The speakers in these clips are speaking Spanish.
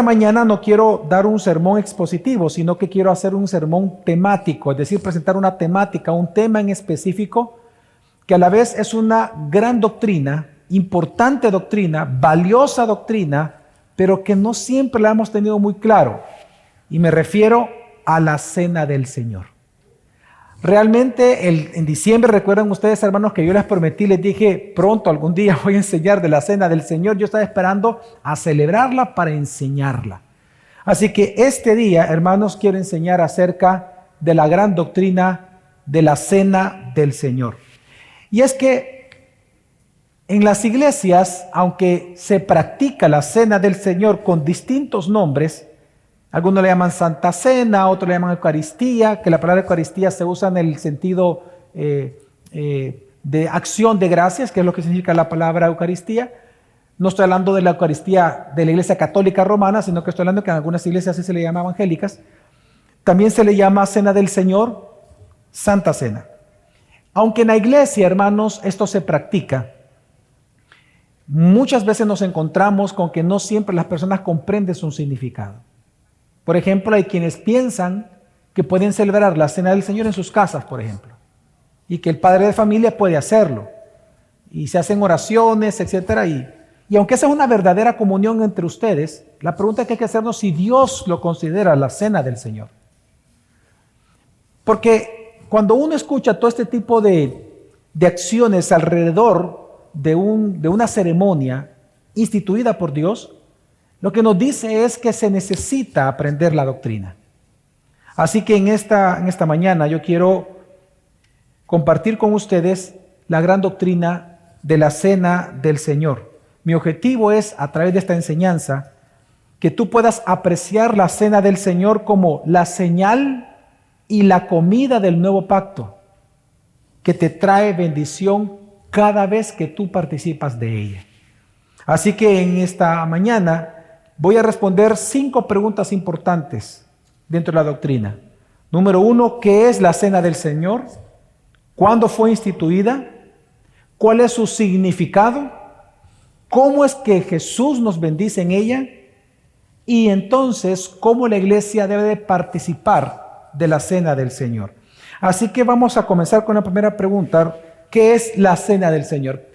mañana no quiero dar un sermón expositivo, sino que quiero hacer un sermón temático, es decir, presentar una temática, un tema en específico, que a la vez es una gran doctrina, importante doctrina, valiosa doctrina, pero que no siempre la hemos tenido muy claro. Y me refiero a la cena del Señor. Realmente en diciembre, recuerdan ustedes, hermanos, que yo les prometí, les dije, pronto algún día voy a enseñar de la cena del Señor. Yo estaba esperando a celebrarla para enseñarla. Así que este día, hermanos, quiero enseñar acerca de la gran doctrina de la cena del Señor. Y es que en las iglesias, aunque se practica la cena del Señor con distintos nombres, algunos le llaman Santa Cena, otros le llaman Eucaristía, que la palabra Eucaristía se usa en el sentido de acción de gracias, que es lo que significa la palabra Eucaristía. No estoy hablando de la Eucaristía de la Iglesia Católica Romana, sino que estoy hablando que en algunas iglesias así se le llama evangélicas. También se le llama Cena del Señor, Santa Cena. Aunque en la iglesia, hermanos, esto se practica, muchas veces nos encontramos con que no siempre las personas comprenden su significado. Por ejemplo, hay quienes piensan que pueden celebrar la cena del Señor en sus casas, por ejemplo, y que el padre de familia puede hacerlo, y se hacen oraciones, etcétera. Y aunque esa es una verdadera comunión entre ustedes, la pregunta que hay que hacernos si Dios lo considera la cena del Señor. Porque cuando uno escucha todo este tipo de acciones alrededor de una ceremonia instituida por Dios, lo que nos dice es que se necesita aprender la doctrina. Así que en esta mañana yo quiero compartir con ustedes la gran doctrina de la cena del Señor. Mi objetivo es, a través de esta enseñanza, que tú puedas apreciar la cena del Señor como la señal y la comida del nuevo pacto, que te trae bendición cada vez que tú participas de ella. Así que en esta mañana voy a responder 5 preguntas importantes dentro de la doctrina. Número 1, ¿qué es la cena del Señor? ¿Cuándo fue instituida? ¿Cuál es su significado? ¿Cómo es que Jesús nos bendice en ella? Y entonces, ¿cómo la iglesia debe de participar de la cena del Señor? Así que vamos a comenzar con la primera pregunta. ¿Qué es la cena del Señor?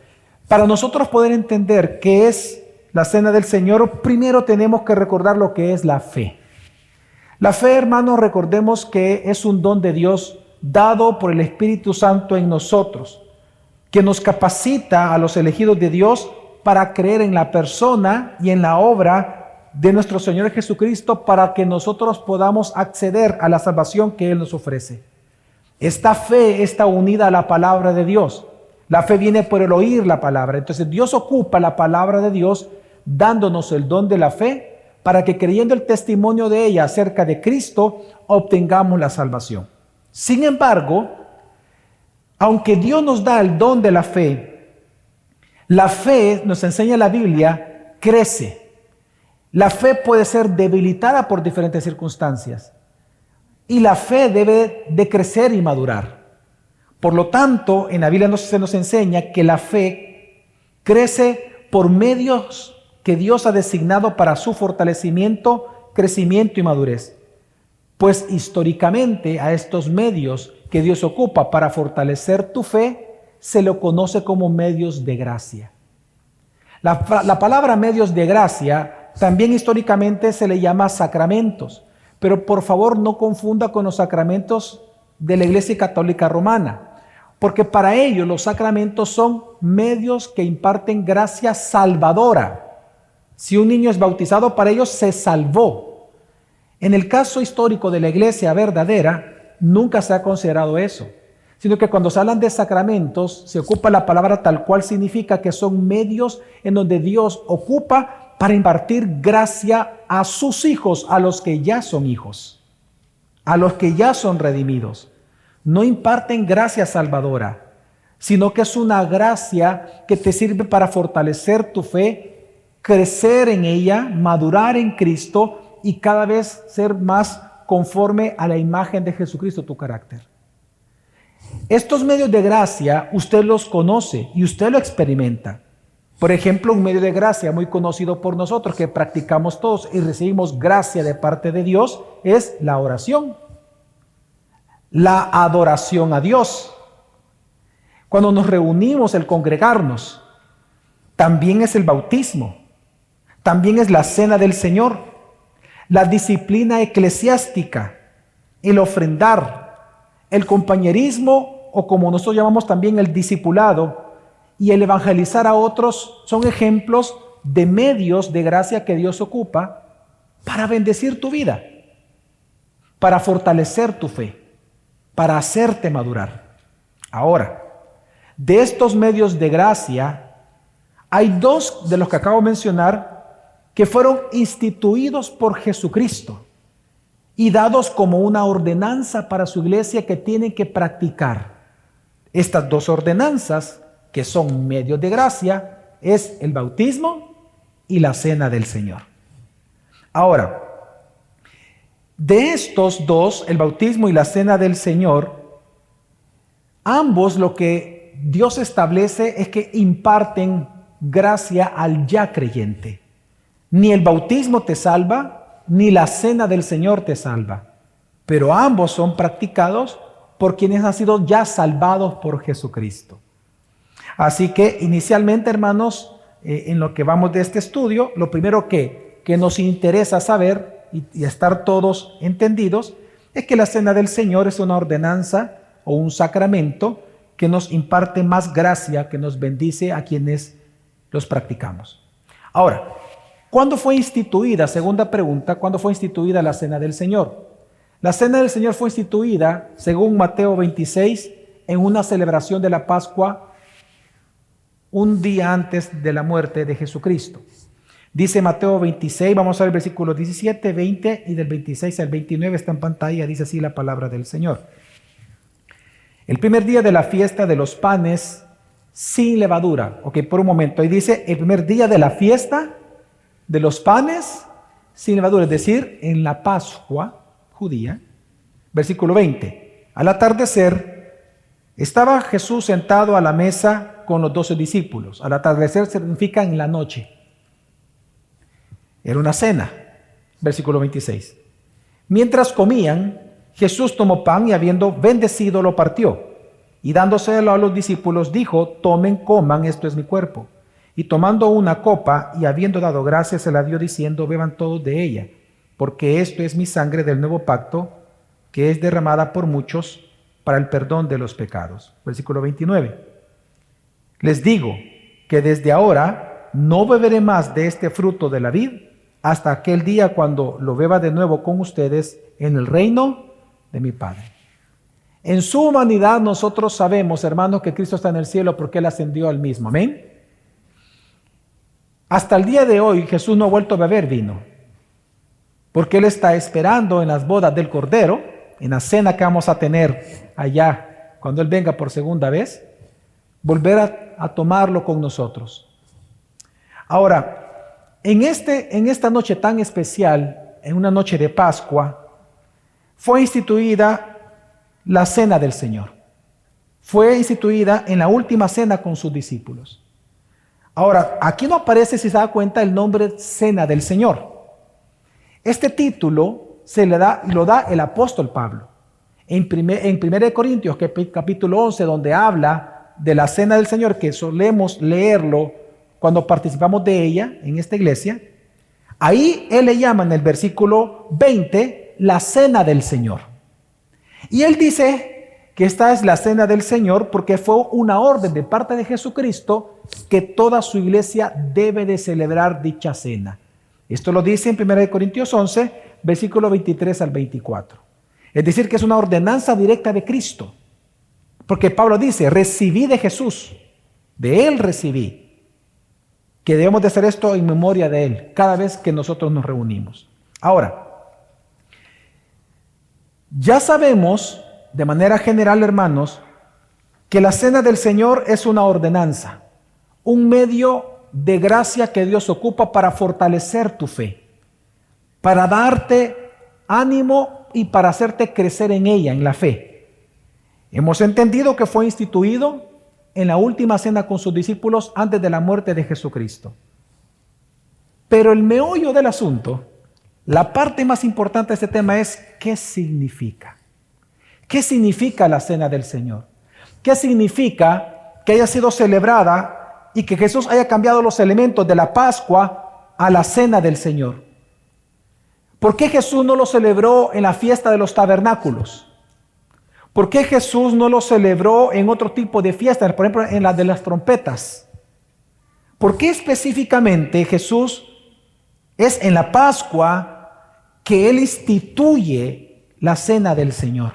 Para nosotros poder entender qué es la cena del Señor, primero tenemos que recordar lo que es la fe. La fe, hermanos, recordemos que es un don de Dios dado por el Espíritu Santo en nosotros, que nos capacita a los elegidos de Dios para creer en la persona y en la obra de nuestro Señor Jesucristo, para que nosotros podamos acceder a la salvación que Él nos ofrece. Esta fe está unida a la palabra de Dios. La fe viene por el oír la palabra. Entonces Dios ocupa la palabra de Dios dándonos el don de la fe para que, creyendo el testimonio de ella acerca de Cristo, obtengamos la salvación. Sin embargo, aunque Dios nos da el don de la fe, nos enseña la Biblia, crece. La fe puede ser debilitada por diferentes circunstancias y la fe debe de crecer y madurar. Por lo tanto, en la Biblia se nos enseña que la fe crece por medios que Dios ha designado para su fortalecimiento, crecimiento y madurez. Pues históricamente a estos medios que Dios ocupa para fortalecer tu fe, se lo conoce como medios de gracia. La palabra medios de gracia también históricamente se le llama sacramentos, pero por favor no confunda con los sacramentos de la Iglesia Católica Romana, porque para ellos los sacramentos son medios que imparten gracia salvadora. Si un niño es bautizado, para ellos se salvó. En el caso histórico de la iglesia verdadera, nunca se ha considerado eso, sino que cuando se hablan de sacramentos, se ocupa la palabra tal cual significa, que son medios en donde Dios ocupa para impartir gracia a sus hijos, a los que ya son hijos, a los que ya son redimidos. No imparten gracia salvadora, sino que es una gracia que te sirve para fortalecer tu fe, crecer en ella, madurar en Cristo y cada vez ser más conforme a la imagen de Jesucristo, tu carácter. Estos medios de gracia usted los conoce y usted lo experimenta. Por ejemplo, un medio de gracia muy conocido por nosotros que practicamos todos y recibimos gracia de parte de Dios es la oración, la adoración a Dios. Cuando nos reunimos, el congregarnos, también es el bautismo, también es la cena del Señor, la disciplina eclesiástica, el ofrendar, el compañerismo o como nosotros llamamos también el discipulado y el evangelizar a otros son ejemplos de medios de gracia que Dios ocupa para bendecir tu vida, para fortalecer tu fe, para hacerte madurar. Ahora, de estos medios de gracia, hay dos de los que acabo de mencionar que fueron instituidos por Jesucristo y dados como una ordenanza para su iglesia que tienen que practicar. Estas dos ordenanzas, que son medios de gracia, es el bautismo y la cena del Señor. Ahora, de estos dos, el bautismo y la cena del Señor, ambos lo que Dios establece es que imparten gracia al ya creyente. Ni el bautismo te salva, ni la cena del Señor te salva, pero ambos son practicados por quienes han sido ya salvados por Jesucristo. Así que inicialmente, hermanos, en lo que vamos de este estudio, lo primero que nos interesa saber y estar todos entendidos es que la cena del Señor es una ordenanza o un sacramento que nos imparte más gracia, que nos bendice a quienes los practicamos. Ahora, ¿cuándo fue instituida? Segunda pregunta, ¿cuándo fue instituida la cena del Señor? La cena del Señor fue instituida, según Mateo 26, en una celebración de la Pascua un día antes de la muerte de Jesucristo. Dice Mateo 26, vamos a ver el versículo 17, 20 y del 26 al 29 está en pantalla, dice así la palabra del Señor. El primer día de la fiesta de los panes sin levadura. Ok, por un momento, ahí dice el primer día de la fiesta de los panes sin levadura, es decir, en la Pascua judía. Versículo 20. Al atardecer, estaba Jesús sentado a la mesa con los 12 discípulos. Al atardecer significa en la noche. Era una cena. Versículo 26. Mientras comían, Jesús tomó pan y habiendo bendecido lo partió. Y dándoselo a los discípulos dijo, tomen, coman, esto es mi cuerpo. Y tomando una copa y habiendo dado gracias se la dio diciendo, beban todos de ella, porque esto es mi sangre del nuevo pacto, que es derramada por muchos para el perdón de los pecados. Versículo 29. Les digo que desde ahora no beberé más de este fruto de la vid hasta aquel día cuando lo beba de nuevo con ustedes en el reino de mi Padre. En su humanidad nosotros sabemos, hermanos, que Cristo está en el cielo porque Él ascendió al mismo. Amén. Hasta el día de hoy Jesús no ha vuelto a beber vino, porque Él está esperando en las bodas del Cordero, en la cena que vamos a tener allá cuando Él venga por segunda vez, volver a tomarlo con nosotros. Ahora, en esta noche tan especial, en una noche de Pascua, fue instituida la cena del Señor. Fue instituida en la última cena con sus discípulos. Ahora, aquí no aparece, si se da cuenta, el nombre cena del Señor. Este título lo da el apóstol Pablo. En 1 Corintios, capítulo 11, donde habla de la cena del Señor, que solemos leerlo cuando participamos de ella en esta iglesia, ahí él le llama en el versículo 20 la cena del Señor. Y él dice que esta es la cena del Señor porque fue una orden de parte de Jesucristo que toda su iglesia debe de celebrar dicha cena. Esto lo dice en 1 Corintios 11, versículo 23 al 24. Es decir, que es una ordenanza directa de Cristo. Porque Pablo dice, recibí de Jesús, de Él recibí, que debemos de hacer esto en memoria de Él, cada vez que nosotros nos reunimos. Ahora, ya sabemos, de manera general, hermanos, que la cena del Señor es una ordenanza, un medio de gracia que Dios ocupa para fortalecer tu fe, para darte ánimo y para hacerte crecer en ella, en la fe. Hemos entendido que fue instituido en la última cena con sus discípulos antes de la muerte de Jesucristo. Pero el meollo del asunto, la parte más importante de este tema es ¿qué significa? ¿Qué significa la cena del Señor? ¿Qué significa que haya sido celebrada y que Jesús haya cambiado los elementos de la Pascua a la cena del Señor? ¿Por qué Jesús no lo celebró en la fiesta de los tabernáculos? ¿Por qué Jesús no lo celebró en otro tipo de fiestas, por ejemplo en la de las trompetas? ¿Por qué específicamente Jesús es en la Pascua que Él instituye la cena del Señor?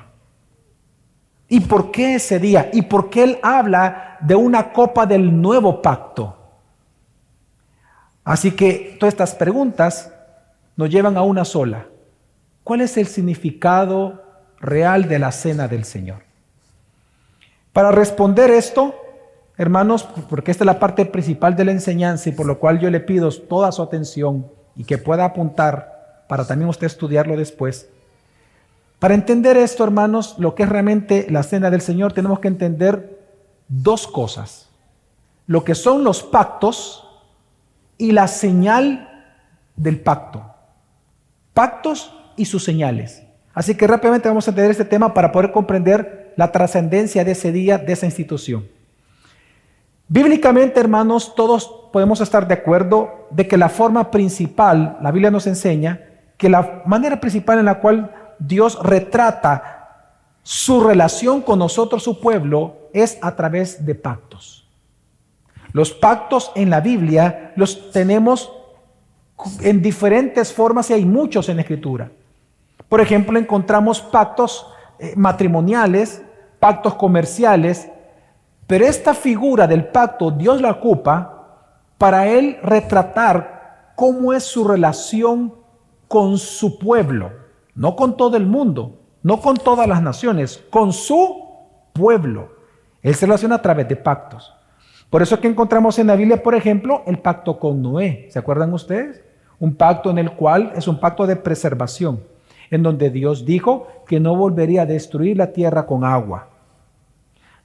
¿Y por qué ese día? ¿Y por qué Él habla de una copa del nuevo pacto? Así que todas estas preguntas nos llevan a una sola. ¿Cuál es el significado real de la cena del Señor? Para responder esto, hermanos, porque esta es la parte principal de la enseñanza y por lo cual yo le pido toda su atención y que pueda apuntar para también usted estudiarlo después. Para entender esto, hermanos, lo que es realmente la cena del Señor, tenemos que entender dos cosas. Lo que son los pactos y la señal del pacto. Pactos y sus señales. Así que rápidamente vamos a entender este tema para poder comprender la trascendencia de ese día, de esa institución. Bíblicamente, hermanos, todos podemos estar de acuerdo de que la forma principal, la Biblia nos enseña que la manera principal en la cual Dios retrata su relación con nosotros, su pueblo, es a través de pactos. Los pactos en la Biblia los tenemos en diferentes formas y hay muchos en la Escritura. Por ejemplo, encontramos pactos matrimoniales, pactos comerciales, pero esta figura del pacto Dios la ocupa para Él retratar cómo es su relación con su pueblo, no con todo el mundo, no con todas las naciones, con su pueblo. Él se relaciona a través de pactos. Por eso es que encontramos en la Biblia, por ejemplo, el pacto con Noé. ¿Se acuerdan ustedes? Un pacto en el cual es un pacto de preservación, en donde Dios dijo que no volvería a destruir la tierra con agua.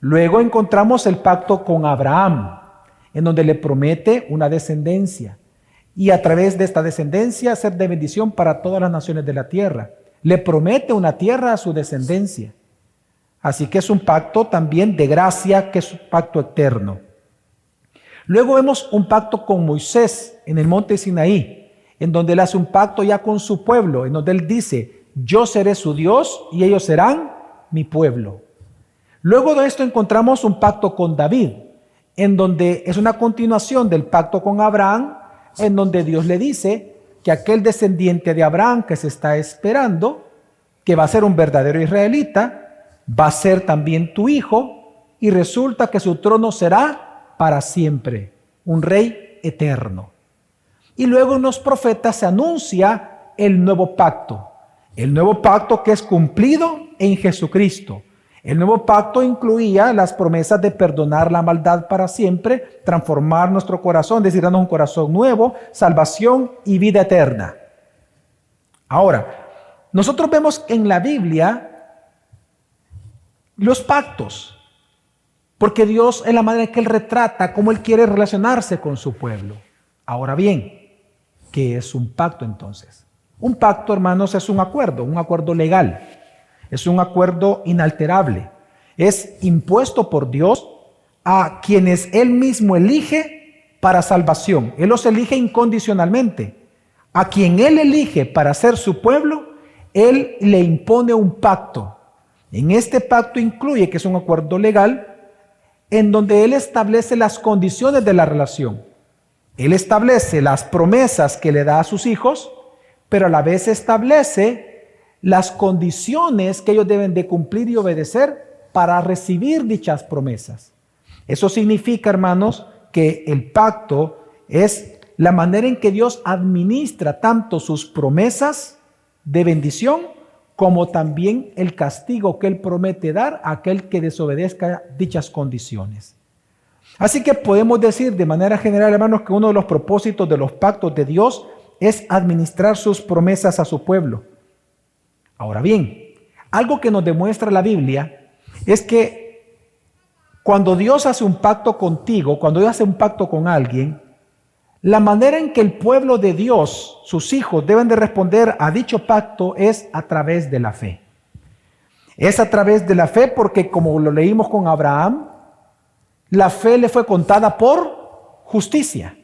Luego encontramos el pacto con Abraham, en donde le promete una descendencia, y a través de esta descendencia ser de bendición para todas las naciones de la tierra. Le promete una tierra a su descendencia. Así que es un pacto también de gracia, que es un pacto eterno. Luego vemos un pacto con Moisés en el monte Sinaí, en donde él hace un pacto ya con su pueblo, en donde él dice, yo seré su Dios y ellos serán mi pueblo. Luego de esto encontramos un pacto con David, en donde es una continuación del pacto con Abraham, en donde Dios le dice que aquel descendiente de Abraham que se está esperando, que va a ser un verdadero israelita, va a ser también tu hijo, y resulta que su trono será para siempre, un rey eterno. Y luego en los profetas se anuncia el nuevo pacto que es cumplido en Jesucristo. El nuevo pacto incluía las promesas de perdonar la maldad para siempre, transformar nuestro corazón, es decir, darnos un corazón nuevo, salvación y vida eterna. Ahora, nosotros vemos en la Biblia los pactos, porque Dios es la manera en que Él retrata cómo Él quiere relacionarse con su pueblo. Ahora bien, ¿qué es un pacto entonces? Un pacto, hermanos, es un acuerdo legal. Es un acuerdo inalterable. Es impuesto por Dios a quienes Él mismo elige para salvación. Él los elige incondicionalmente. A quien Él elige para ser su pueblo, Él le impone un pacto. En este pacto incluye que es un acuerdo legal en donde Él establece las condiciones de la relación. Él establece las promesas que le da a sus hijos, pero a la vez establece las condiciones que ellos deben de cumplir y obedecer para recibir dichas promesas. Eso significa, hermanos, que el pacto es la manera en que Dios administra tanto sus promesas de bendición como también el castigo que Él promete dar a aquel que desobedezca dichas condiciones. Así que podemos decir de manera general, hermanos, que uno de los propósitos de los pactos de Dios es administrar sus promesas a su pueblo. Ahora bien, algo que nos demuestra la Biblia es que Cuando Dios hace un pacto contigo, cuando Dios hace un pacto con alguien, la manera en que el pueblo de Dios, sus hijos, deben de responder a dicho pacto es a través de la fe. Es a través de la fe porque, como lo leímos con Abraham, la fe le fue contada por justicia.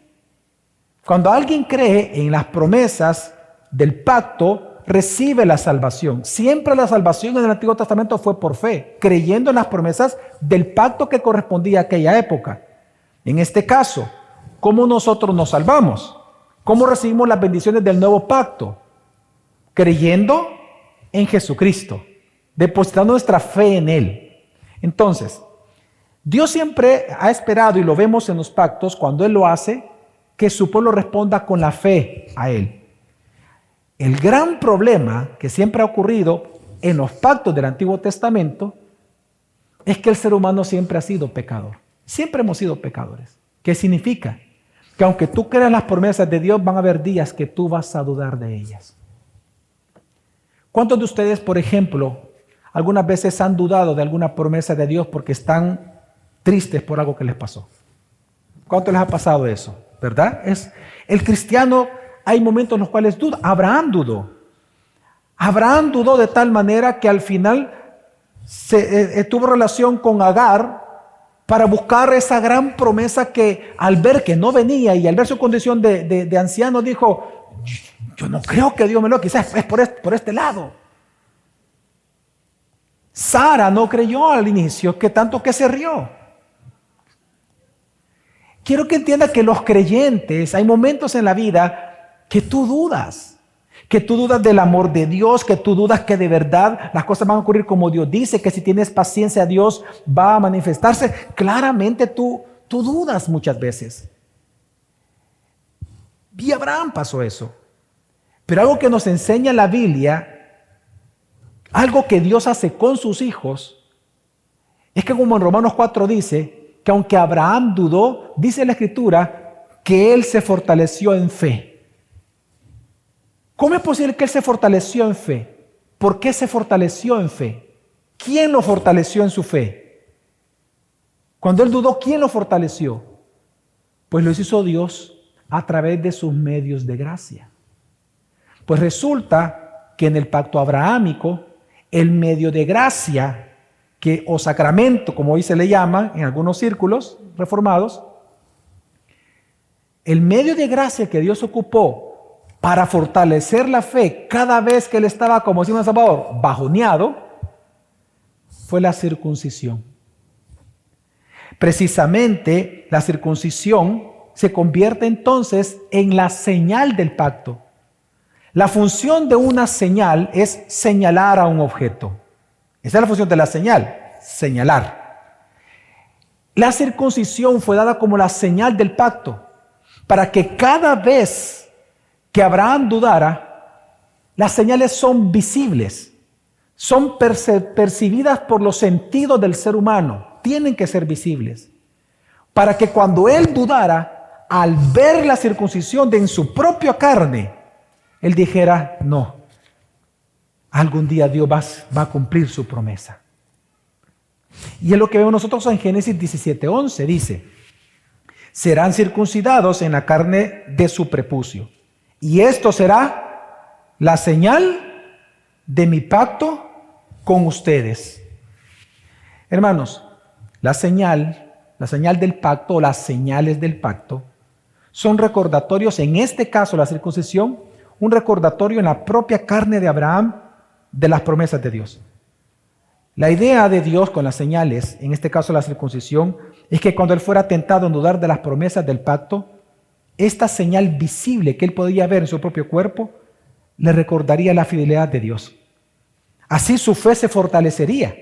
Cuando alguien cree en las promesas del pacto, recibe la salvación. Siempre la salvación en el Antiguo Testamento fue por fe, creyendo en las promesas del pacto que correspondía a aquella época. En este caso, ¿cómo nosotros nos salvamos? ¿Cómo recibimos las bendiciones del nuevo pacto? Creyendo en Jesucristo, depositando nuestra fe en Él. Entonces, Dios siempre ha esperado, y lo vemos en los pactos, cuando Él lo hace, que su pueblo responda con la fe a Él. El gran problema que siempre ha ocurrido en los pactos del Antiguo Testamento es que el ser humano siempre ha sido pecador. Siempre hemos sido pecadores. ¿Qué significa? Que aunque tú creas las promesas de Dios, van a haber días que tú vas a dudar de ellas. ¿Cuántos de ustedes, por ejemplo, algunas veces han dudado de alguna promesa de Dios porque están tristes por algo que les pasó? ¿Cuánto les ha pasado eso? ¿Verdad? El cristiano, hay momentos en los cuales duda. Abraham dudó. Abraham dudó de tal manera que al final tuvo relación con Agar para buscar esa gran promesa que al ver que no venía y al ver su condición de anciano dijo, yo no creo que Dios me lo, quizás es por este lado. Sara no creyó al inicio, que tanto que se rió. Quiero que entienda que los creyentes, hay momentos en la vida que tú dudas del amor de Dios, que tú dudas que de verdad las cosas van a ocurrir como Dios dice, que si tienes paciencia Dios va a manifestarse. Claramente tú dudas muchas veces. Y a Abraham pasó eso. Pero algo que nos enseña la Biblia, algo que Dios hace con sus hijos, es que como en Romanos 4 dice, que aunque Abraham dudó, dice la Escritura, que él se fortaleció en fe. ¿Cómo es posible que él se fortaleció en fe? ¿Por qué se fortaleció en fe? ¿Quién lo fortaleció en su fe? Cuando él dudó, ¿quién lo fortaleció? Pues lo hizo Dios a través de sus medios de gracia. Pues resulta que en el pacto abrahámico, el medio de gracia o sacramento, como hoy se le llama en algunos círculos reformados, el medio de gracia que Dios ocupó para fortalecer la fe cada vez que él estaba, como decimos en Salvador, bajoneado, fue la circuncisión. Precisamente la circuncisión se convierte entonces en la señal del pacto. La función de una señal es señalar a un objeto. Esa es la función de la señal, señalar. La circuncisión fue dada como la señal del pacto, para que cada vez que Abraham dudara, las señales son visibles, son percibidas por los sentidos del ser humano, tienen que ser visibles, para que cuando él dudara, al ver la circuncisión en su propia carne, él dijera, no, algún día Dios va a cumplir su promesa. Y es lo que vemos nosotros en Génesis 17:11. Dice, serán circuncidados en la carne de su prepucio. Y esto será la señal de mi pacto con ustedes. Hermanos, la señal del pacto o las señales del pacto son recordatorios, en este caso la circuncisión, un recordatorio en la propia carne de Abraham de las promesas de Dios. La idea de Dios con las señales, en este caso la circuncisión, es que cuando él fuera tentado en dudar de las promesas del pacto, esta señal visible que él podía ver en su propio cuerpo, le recordaría la fidelidad de Dios. Así su fe se fortalecería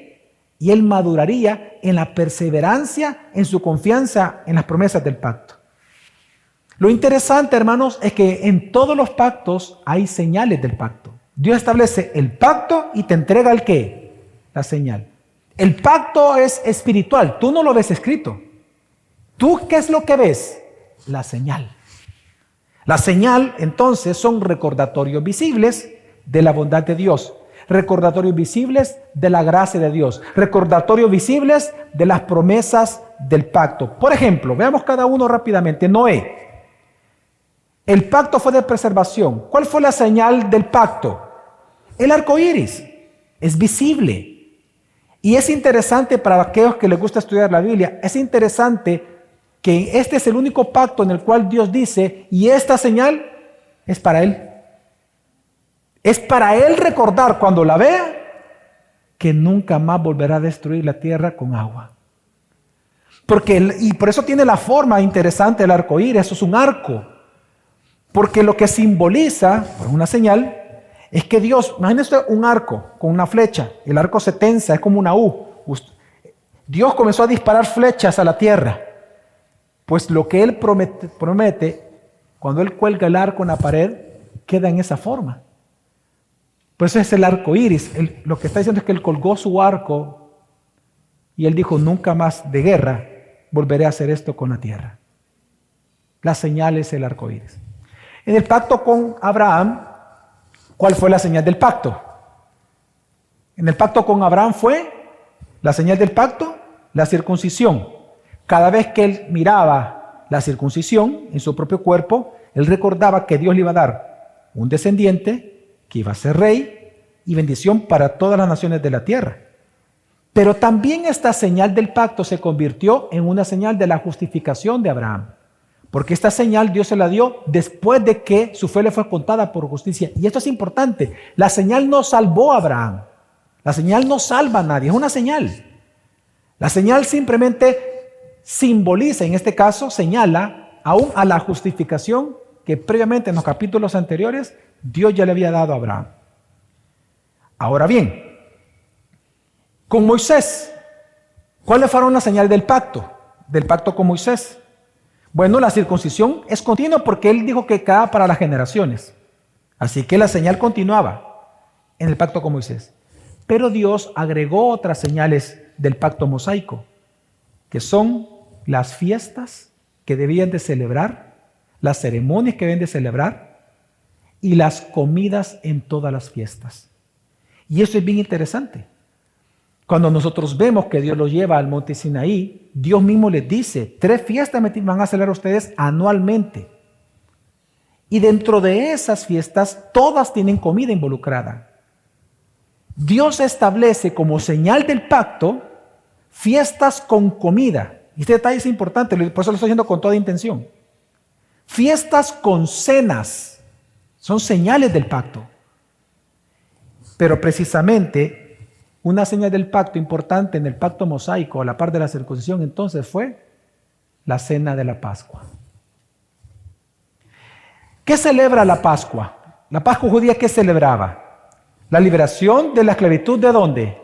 y él maduraría en la perseverancia, en su confianza en las promesas del pacto. Lo interesante, hermanos, es que en todos los pactos hay señales del pacto. Dios establece el pacto y te entrega el ¿qué? La señal. El pacto es espiritual, tú no lo ves escrito. ¿Tú qué es lo que ves? La señal. La señal, entonces, son recordatorios visibles de la bondad de Dios. recordatorios visibles de la gracia de Dios, recordatorios visibles de las promesas del pacto. Por ejemplo, veamos cada uno rápidamente. Noé. El pacto fue de preservación. ¿Cuál fue la señal del pacto? El arco iris. Es visible. Y es interesante para aquellos que les gusta estudiar la Biblia, es interesante que este es el único pacto en el cual Dios dice, y esta señal es para Él. Es para Él recordar cuando la vea que nunca más volverá a destruir la tierra con agua. Y por eso tiene la forma interesante del arco iris. Eso es un arco. Porque lo que simboliza, por una señal, es que Dios, imagínense un arco con una flecha, el arco se tensa, es como una U. Dios comenzó a disparar flechas a la tierra. Pues lo que Él promete, cuando Él cuelga el arco en la pared, queda en esa forma. Pues es el arco iris. Lo que está diciendo es que Él colgó su arco y Él dijo, nunca más de guerra volveré a hacer esto con la tierra. La señal es el arco iris. En el pacto con Abraham, ¿cuál fue la señal del pacto? En el pacto con Abraham fue la señal del pacto, la circuncisión. Cada vez que él miraba la circuncisión en su propio cuerpo, él recordaba que Dios le iba a dar un descendiente que iba a ser rey y bendición para todas las naciones de la tierra. Pero también esta señal del pacto se convirtió en una señal de la justificación de Abraham. Porque esta señal Dios se la dio después de que su fe le fue contada por justicia. Y esto es importante. La señal no salvó a Abraham. La señal no salva a nadie. Es una señal. La señal simplemente simboliza, en este caso, señala aún a la justificación que previamente en los capítulos anteriores Dios ya le había dado a Abraham. Ahora bien, con Moisés, ¿cuáles fueron la señal del pacto? Del pacto con Moisés. Bueno, la circuncisión es continua porque Él dijo que quedaba para las generaciones. Así que la señal continuaba en el pacto con Moisés. Pero Dios agregó otras señales del pacto mosaico, que son las fiestas que debían de celebrar, las ceremonias que debían de celebrar y las comidas en todas las fiestas. Y eso es bien interesante. Cuando nosotros vemos que Dios los lleva al monte Sinaí, Dios mismo les dice, 3 fiestas van a celebrar ustedes anualmente. Y dentro de esas fiestas, todas tienen comida involucrada. Dios establece como señal del pacto fiestas con comida. Y este detalle es importante, por eso lo estoy haciendo con toda intención. Fiestas con cenas son señales del pacto. Pero precisamente una señal del pacto importante en el pacto mosaico, a la par de la circuncisión, entonces fue la cena de la Pascua. ¿Qué celebra la Pascua? La Pascua judía, ¿qué celebraba? La liberación de la esclavitud, ¿de dónde?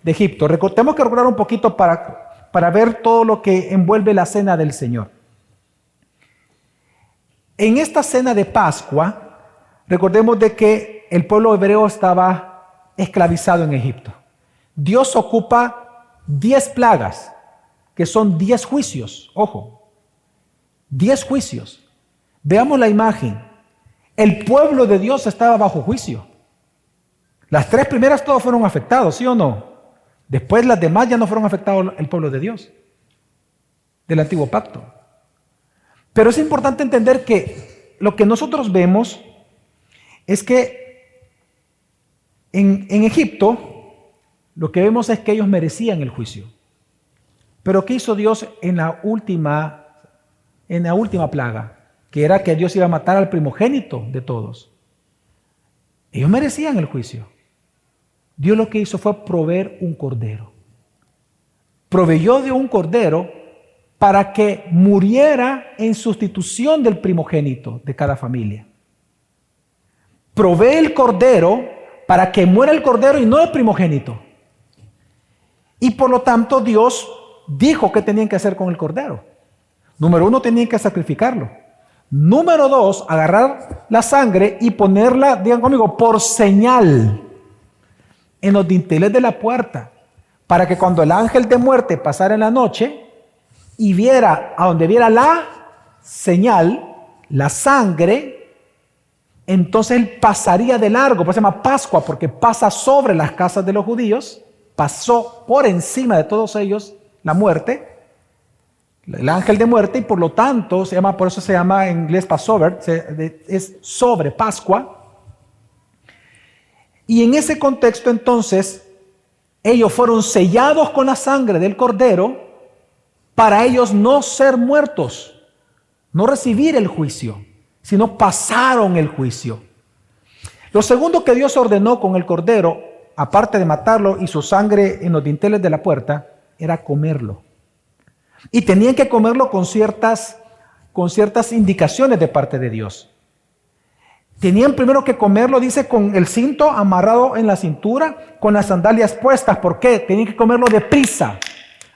De Egipto. Tenemos que recordar un poquito para ver todo lo que envuelve la cena del Señor. En esta cena de Pascua, recordemos de que el pueblo hebreo estaba esclavizado en Egipto. Dios ocupa 10 plagas, que son 10 juicios. Ojo, 10 juicios. Veamos la imagen. El pueblo de Dios estaba bajo juicio. Las 3 primeras todos fueron afectados, ¿sí o no? Después las demás ya no fueron afectados el pueblo de Dios, del antiguo pacto. Pero es importante entender que lo que nosotros vemos es que en Egipto, lo que vemos es que ellos merecían el juicio. Pero ¿qué hizo Dios en la última plaga? Que era que Dios iba a matar al primogénito de todos. Ellos merecían el juicio. Dios lo que hizo fue proveer un cordero. Proveyó de un cordero para que muriera en sustitución del primogénito de cada familia. Provee el cordero para que muera el cordero y no el primogénito. Y por lo tanto Dios dijo qué tenían que hacer con el cordero. Número 1, tenían que sacrificarlo. Número 2, agarrar la sangre y ponerla, digan conmigo, por señal en los dinteles de la puerta, para que cuando el ángel de muerte pasara en la noche y viera a donde viera la señal, la sangre, entonces él pasaría de largo, por eso se llama Pascua, porque pasa sobre las casas de los judíos, pasó por encima de todos ellos la muerte, el ángel de muerte, y por lo tanto por eso se llama en inglés Passover, es sobre Pascua. Y en ese contexto entonces ellos fueron sellados con la sangre del cordero para ellos no ser muertos, no recibir el juicio, sino pasaron el juicio. Lo segundo que Dios ordenó con el cordero, aparte de matarlo y su sangre en los dinteles de la puerta, era comerlo. Y tenían que comerlo con ciertas indicaciones de parte de Dios. Tenían primero que comerlo, dice, con el cinto amarrado en la cintura, con las sandalias puestas. ¿Por qué? Tenían que comerlo deprisa,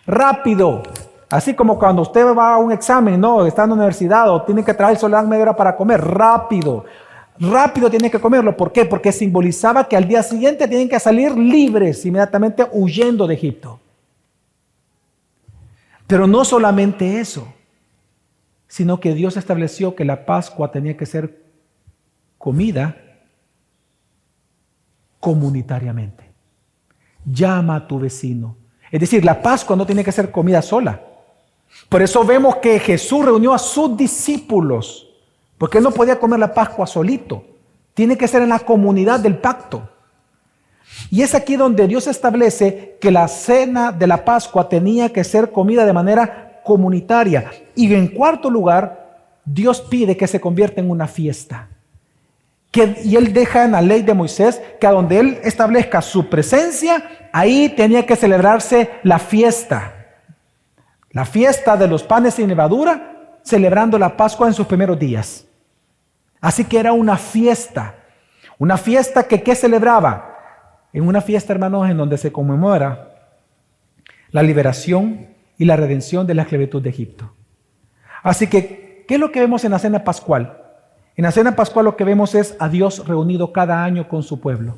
rápido. Así como cuando usted va a un examen, ¿no? Está en la universidad o tiene que traer solo media hora para comer, rápido. Rápido tiene que comerlo. ¿Por qué? Porque simbolizaba que al día siguiente tienen que salir libres, inmediatamente huyendo de Egipto. Pero no solamente eso, sino que Dios estableció que la Pascua tenía que ser comida comunitariamente. Llama a tu vecino. Es decir, la Pascua no tiene que ser comida sola. Por eso vemos que Jesús reunió a sus discípulos, porque él no podía comer la Pascua solito. Tiene que ser en la comunidad del pacto. Y es aquí donde Dios establece que la cena de la Pascua tenía que ser comida de manera comunitaria. Y en cuarto lugar, Dios pide que se convierta en una fiesta. Y Él deja en la ley de Moisés que a donde Él establezca su presencia, ahí tenía que celebrarse la fiesta. La fiesta de los panes sin levadura, celebrando la Pascua en sus primeros días. Así que era una fiesta que ¿qué celebraba? En una fiesta, hermanos, en donde se conmemora la liberación y la redención de la esclavitud de Egipto. Así que, ¿qué es lo que vemos en la cena pascual? En la cena pascual lo que vemos es a Dios reunido cada año con su pueblo,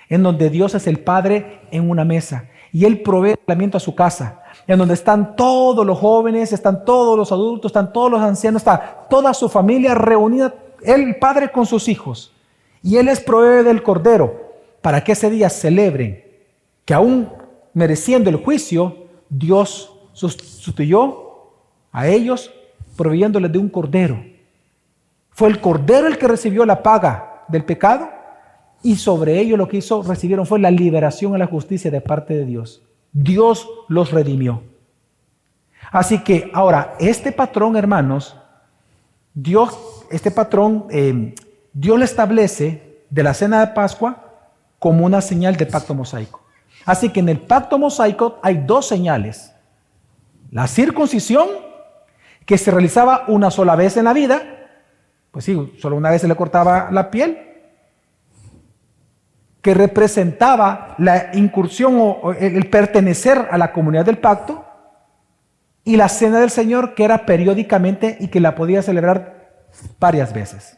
en donde Dios es el Padre en una mesa y Él provee alimento a su casa, en donde están todos los jóvenes, están todos los adultos, están todos los ancianos, está toda su familia reunida, el Padre con sus hijos, y Él les provee del Cordero para que ese día celebren que aún mereciendo el juicio, Dios sustituyó a ellos proveyéndoles de un cordero. Fue el cordero el que recibió la paga del pecado y sobre ellos lo que recibieron fue la liberación a la justicia de parte de Dios. Dios los redimió. Así que ahora, este patrón, hermanos, Dios le establece de la cena de Pascua como una señal del pacto mosaico. Así que en el pacto mosaico hay dos señales. La circuncisión, que se realizaba una sola vez en la vida, pues sí, solo una vez se le cortaba la piel, que representaba la incursión o el pertenecer a la comunidad del pacto, y la cena del Señor, que era periódicamente y que la podía celebrar varias veces.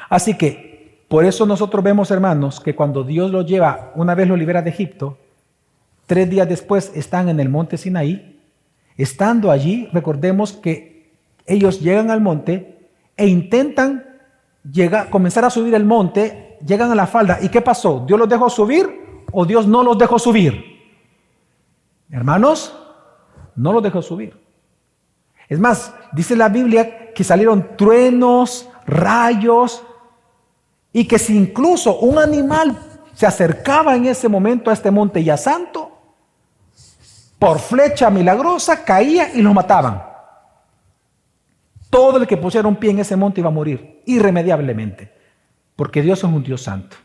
Así que por eso nosotros vemos, hermanos, que cuando Dios los lleva, una vez los libera de Egipto, 3 días después están en el monte Sinaí. Estando allí, recordemos que ellos llegan al monte e intentan comenzar a subir el monte, llegan a la falda. ¿Y qué pasó? ¿Dios los dejó subir o Dios no los dejó subir? Hermanos, no los dejó subir. Es más, dice la Biblia que salieron truenos, rayos, y que si incluso un animal se acercaba en ese momento a este monte ya santo, por flecha milagrosa caía y los mataban. Todo el que pusiera un pie en ese monte iba a morir irremediablemente, porque Dios es un Dios santo.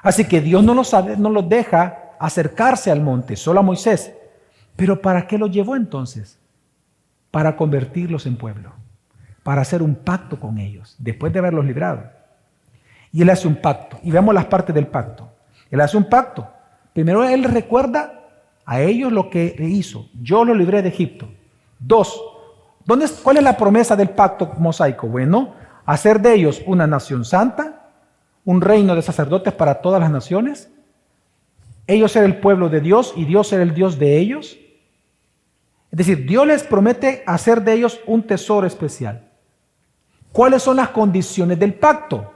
Así que Dios no los deja acercarse al monte, solo a Moisés. ¿Pero para qué los llevó entonces? Para convertirlos en pueblo, para hacer un pacto con ellos, después de haberlos librado. Y Él hace un pacto, y vemos las partes del pacto. Él hace un pacto. Primero, Él recuerda a ellos lo que hizo. Yo los libré de Egipto. 2, ¿cuál es la promesa del pacto mosaico? Bueno, hacer de ellos una nación santa, un reino de sacerdotes para todas las naciones, ellos ser el pueblo de Dios y Dios ser el Dios de ellos. Es decir, Dios les promete hacer de ellos un tesoro especial. ¿Cuáles son las condiciones del pacto?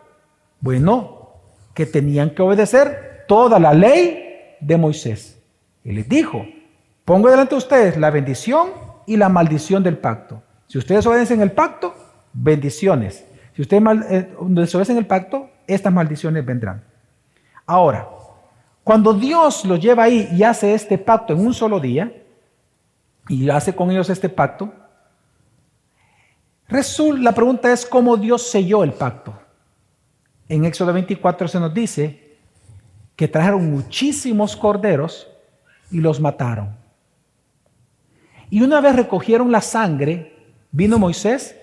Bueno, que tenían que obedecer toda la ley de Moisés. Y les dijo, pongo delante de ustedes la bendición y la maldición del pacto. Si ustedes obedecen el pacto, bendiciones. Si ustedes desobedecen el pacto, estas maldiciones vendrán. Ahora, cuando Dios los lleva ahí y hace este pacto en un solo día, y hace con ellos este pacto, la pregunta es cómo Dios selló el pacto. En Éxodo 24 se nos dice que trajeron muchísimos corderos y los mataron. Y una vez recogieron la sangre, vino Moisés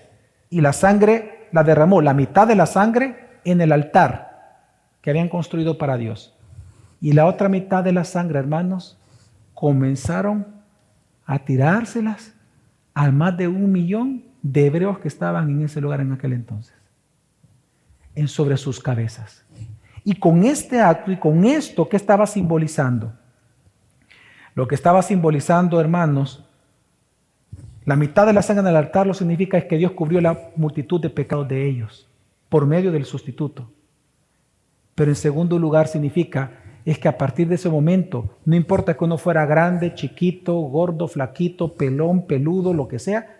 y la sangre la derramó, la mitad de la sangre en el altar que habían construido para Dios. Y la otra mitad de la sangre, hermanos, comenzaron a tirárselas a más de 1 millón de hebreos que estaban en ese lugar en aquel entonces, sobre sus cabezas. Y con este acto y con esto, ¿qué estaba simbolizando? Lo que estaba simbolizando, hermanos, la mitad de la sangre en el altar lo significa es que Dios cubrió la multitud de pecados de ellos por medio del sustituto. Pero en segundo lugar significa es que a partir de ese momento, no importa que uno fuera grande, chiquito, gordo, flaquito, pelón, peludo, lo que sea,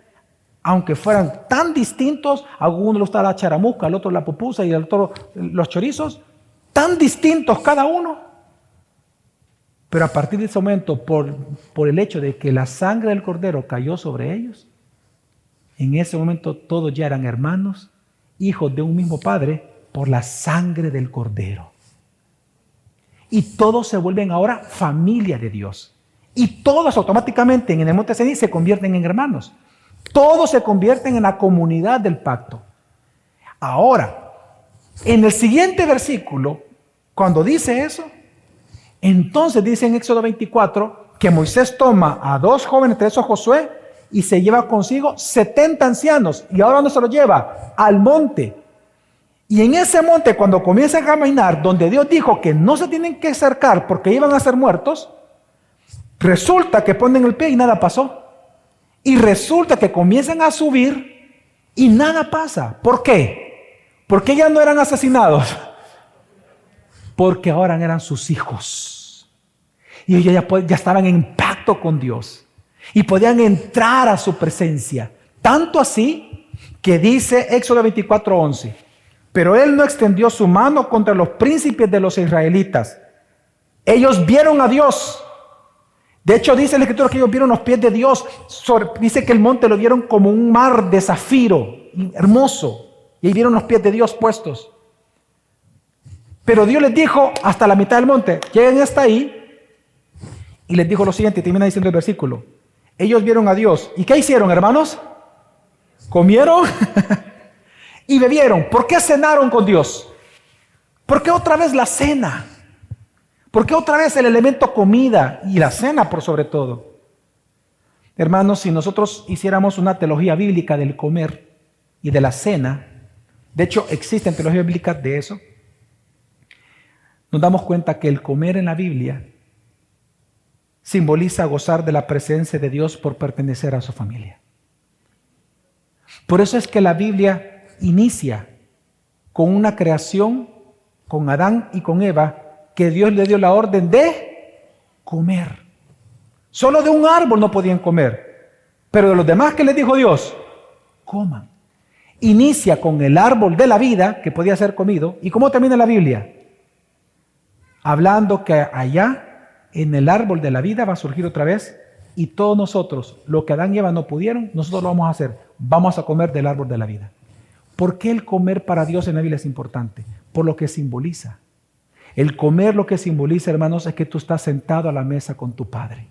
aunque fueran tan distintos, a uno le gustaba la charamusca, al otro la pupusa y al otro los chorizos, tan distintos cada uno. Pero a partir de ese momento, por el hecho de que la sangre del cordero cayó sobre ellos, en ese momento todos ya eran hermanos, hijos de un mismo padre, por la sangre del cordero. Y todos se vuelven ahora familia de Dios. Y todos automáticamente en el monte Sinaí se convierten en hermanos. Todos se convierten en la comunidad del pacto. Ahora, en el siguiente versículo, cuando dice eso, entonces dice en Éxodo 24 que Moisés toma a 2 jóvenes, entre esos Josué, y se lleva consigo 70 ancianos. ¿Y ahora dónde se los lleva? Al monte. Y en ese monte, cuando comienzan a caminar, donde Dios dijo que no se tienen que acercar porque iban a ser muertos, resulta que ponen el pie y nada pasó. Y resulta que comienzan a subir y nada pasa. ¿Por qué? Porque ya no eran asesinados. Porque ahora eran sus hijos. Y ellos ya estaban en pacto con Dios. Y podían entrar a su presencia. Tanto así que dice Éxodo 24:11. Pero él no extendió su mano contra los príncipes de los israelitas. Ellos vieron a Dios. De hecho, dice la Escritura que ellos vieron los pies de Dios. Dice que el monte lo vieron como un mar de zafiro, hermoso. Y ahí vieron los pies de Dios puestos. Pero Dios les dijo hasta la mitad del monte, lleguen hasta ahí. Y les dijo lo siguiente, termina diciendo el versículo. Ellos vieron a Dios. ¿Y qué hicieron, hermanos? ¿Comieron? Y bebieron. ¿Por qué cenaron con Dios? ¿Por qué otra vez la cena? ¿Por qué otra vez el elemento comida y la cena por sobre todo? Hermanos, si nosotros hiciéramos una teología bíblica del comer y de la cena, de hecho existen teologías bíblicas de eso, nos damos cuenta que el comer en la Biblia simboliza gozar de la presencia de Dios por pertenecer a su familia. Por eso es que la Biblia inicia con una creación, con Adán y con Eva, que Dios le dio la orden de comer. Solo de un árbol no podían comer, pero de los demás, ¿qué les dijo Dios? Coman. Inicia con el árbol de la vida que podía ser comido. ¿Y cómo termina la Biblia? Hablando que allá en el árbol de la vida va a surgir otra vez y todos nosotros, lo que Adán y Eva no pudieron, nosotros lo vamos a hacer. Vamos a comer del árbol de la vida. ¿Por qué el comer para Dios en la Biblia es importante? Por lo que simboliza. El comer lo que simboliza, hermanos, es que tú estás sentado a la mesa con tu Padre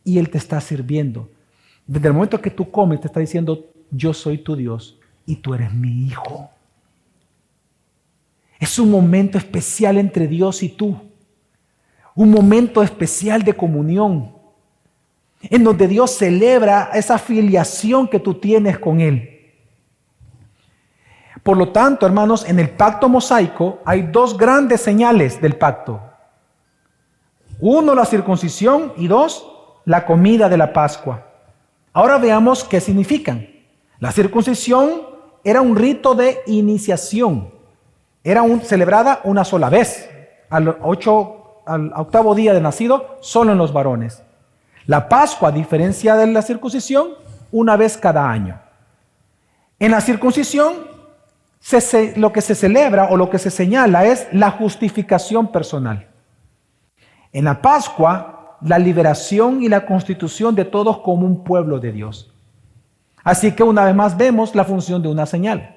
y Él te está sirviendo. Desde el momento que tú comes, te está diciendo, yo soy tu Dios y tú eres mi hijo. Es un momento especial entre Dios y tú. Un momento especial de comunión, en donde Dios celebra esa filiación que tú tienes con Él. Por lo tanto, hermanos, en el pacto mosaico hay 2 grandes señales del pacto. 1, la circuncisión, y 2, la comida de la Pascua. Ahora veamos qué significan. La circuncisión era un rito de iniciación. Celebrada una sola vez, al octavo día de nacido, solo en los varones. La Pascua, a diferencia de la circuncisión, una vez cada año. En la circuncisión, lo que se celebra o lo que se señala es la justificación personal. En la Pascua, la liberación y la constitución de todos como un pueblo de Dios. Así que una vez más vemos la función de una señal.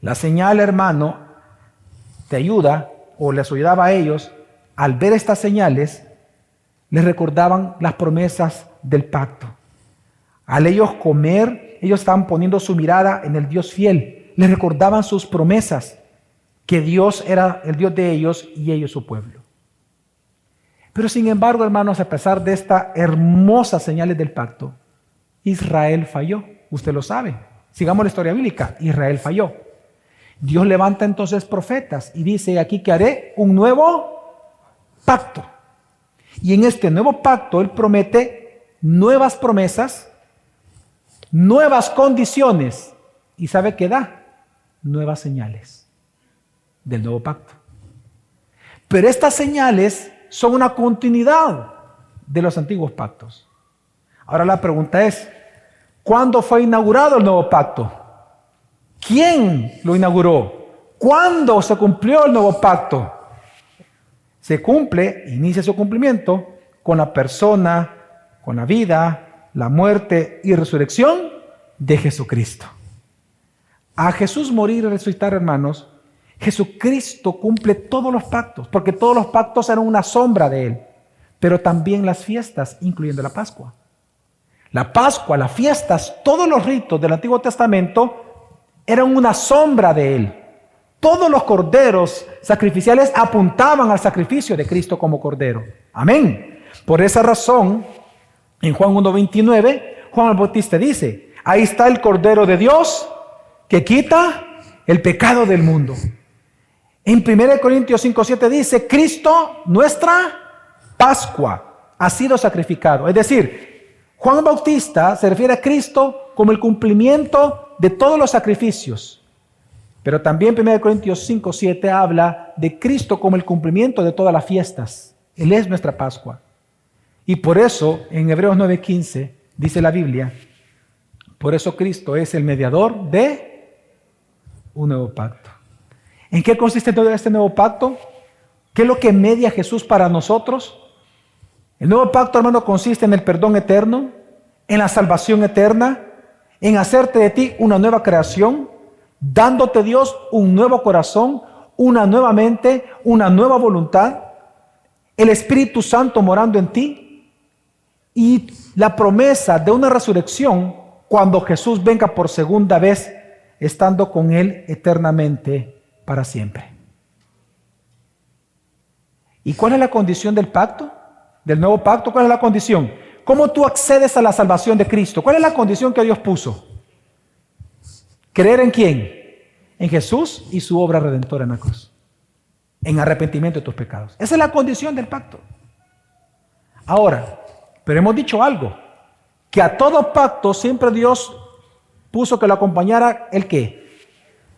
La señal, hermano, te ayuda o les ayudaba a ellos. Al ver estas señales, les recordaban las promesas del pacto. Al ellos comer, ellos estaban poniendo su mirada en el Dios fiel. Les recordaban sus promesas, que Dios era el Dios de ellos y ellos su pueblo. Pero sin embargo, hermanos, a pesar de estas hermosas señales del pacto, Israel falló. Usted lo sabe. Sigamos la historia bíblica. Israel falló. Dios levanta entonces profetas y dice aquí que haré un nuevo pacto. Y en este nuevo pacto Él promete nuevas promesas, nuevas condiciones. ¿Y sabe qué da? Nuevas señales del nuevo pacto. Pero estas señales son una continuidad de los antiguos pactos. Ahora la pregunta es, ¿cuándo fue inaugurado el nuevo pacto? ¿Quién lo inauguró? ¿Cuándo se cumplió el nuevo pacto? Se cumple, inicia su cumplimiento con la persona, con la vida, la muerte y resurrección de Jesucristo. A Jesús morir y resucitar, hermanos, Jesucristo cumple todos los pactos, porque todos los pactos eran una sombra de Él, pero también las fiestas, incluyendo la Pascua. La Pascua, las fiestas, todos los ritos del Antiguo Testamento eran una sombra de Él. Todos los corderos sacrificiales apuntaban al sacrificio de Cristo como cordero. Amén. Por esa razón, en Juan 1:29, Juan el Bautista dice, ahí está el Cordero de Dios que quita el pecado del mundo. En 1 Corintios 5:7 dice, Cristo, nuestra Pascua, ha sido sacrificado. Es decir, Juan Bautista se refiere a Cristo como el cumplimiento de todos los sacrificios. Pero también 1 Corintios 5:7 habla de Cristo como el cumplimiento de todas las fiestas. Él es nuestra Pascua. Y por eso, en Hebreos 9:15, dice la Biblia, por eso Cristo es el mediador de un nuevo pacto. ¿En qué consiste todo este nuevo pacto? ¿Qué es lo que media Jesús para nosotros? El nuevo pacto, hermano, consiste en el perdón eterno, en la salvación eterna, en hacerte de ti una nueva creación, dándote Dios un nuevo corazón, una nueva mente, una nueva voluntad, el Espíritu Santo morando en ti y la promesa de una resurrección cuando Jesús venga por segunda vez, estando con Él eternamente para siempre. ¿Y cuál es la condición del pacto? Del nuevo pacto, ¿cuál es la condición? ¿Cómo tú accedes a la salvación de Cristo? ¿Cuál es la condición que Dios puso? ¿Creer en quién? En Jesús y su obra redentora en la cruz. En arrepentimiento de tus pecados. Esa es la condición del pacto. Ahora, pero hemos dicho algo, que a todo pacto siempre Dios puso que lo acompañara ¿el qué?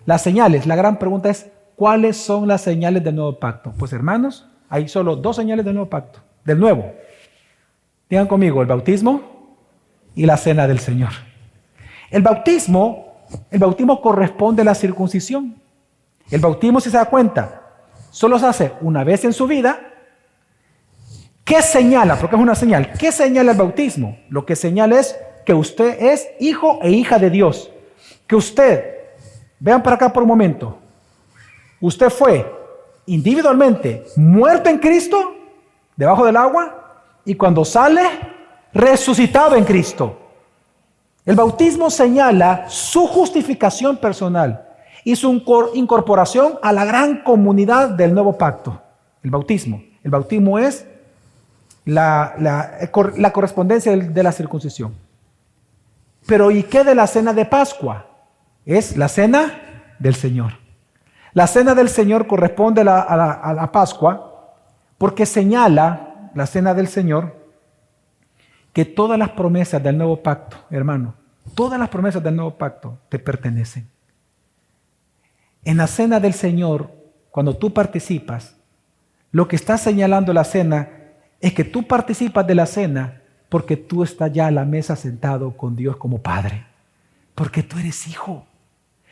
Las señales. La gran pregunta es, ¿cuáles son las señales del nuevo pacto? Pues hermanos, hay solo dos señales del nuevo pacto, del nuevo. Digan conmigo, el bautismo y la cena del Señor. El bautismo corresponde a la circuncisión. El bautismo, si se da cuenta, solo se hace una vez en su vida. ¿Qué señala? Porque es una señal. ¿Qué señala el bautismo? Lo que señala es que usted es hijo e hija de Dios. Que usted, vean para acá por un momento, usted fue individualmente muerto en Cristo, debajo del agua, y cuando sale, resucitado en Cristo. El bautismo señala su justificación personal y su incorporación a la gran comunidad del nuevo pacto. El bautismo es la correspondencia de la circuncisión. Pero ¿y qué de la cena de Pascua? Es la cena del Señor. La cena del Señor corresponde a la Pascua porque señala la cena del Señor que todas las promesas del nuevo pacto, hermano, todas las promesas del nuevo pacto te pertenecen. En la cena del Señor, cuando tú participas, lo que está señalando la cena es que tú participas de la cena porque tú estás ya a la mesa sentado con Dios como Padre, porque tú eres hijo